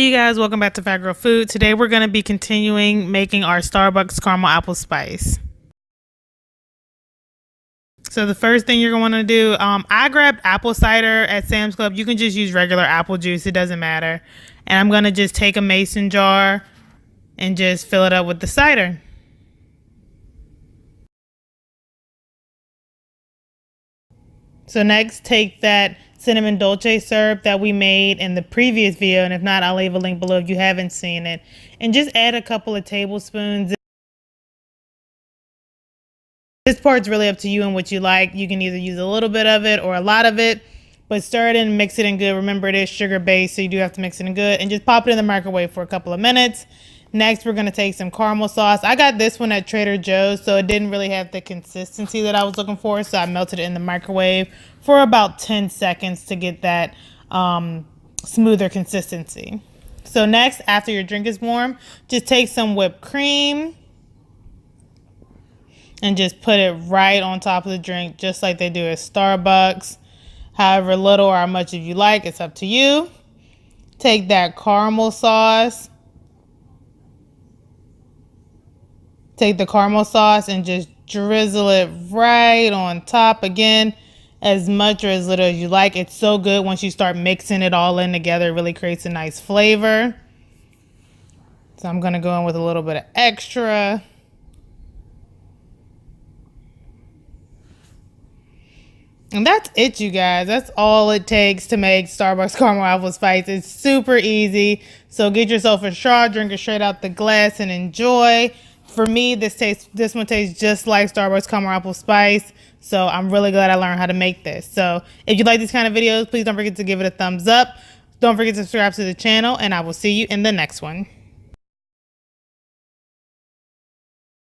Hey you guys, welcome back to Fat Girl Food. Today we're going to be continuing making our Starbucks caramel apple spice. So the first thing you're going to do, I grabbed apple cider at Sam's Club. You can just use regular apple juice, it doesn't matter. And I'm going to just take a mason jar and just fill it up with the cider. So next, take that cinnamon dolce syrup that we made in the previous video, and if not, I'll leave a link below if you haven't seen it, and just add a couple of tablespoons. This part's really up to you and what you like. You can either use a little bit of it or a lot of it, but stir it in, mix it in good. Remember, it is sugar based, so you do have to mix it in good, and just pop it in the microwave for a couple of minutes. Next, we're going to take some caramel sauce. I got this one at Trader Joe's, so it didn't really have the consistency that I was looking for, so I melted it in the microwave for about 10 seconds to get that smoother consistency. So next, after your drink is warm, just take some whipped cream and just put it right on top of the drink, just like they do at Starbucks. However little or how much if you like, it's up to you. Take that caramel sauce. Take the caramel sauce and just drizzle it right on top. Again, as much or as little as you like. It's so good once you start mixing it all in together. It really creates a nice flavor. So I'm going to go in with a little bit of extra. And that's it, you guys. That's all it takes to make Starbucks caramel apple spice. It's super easy. So get yourself a straw, drink it straight out the glass, and enjoy. For me, this one tastes just like Starbucks caramel apple spice. So I'm really glad I learned how to make this. So if you like these kind of videos, please don't forget to give it a thumbs up. Don't forget to subscribe to the channel, and I will see you in the next one.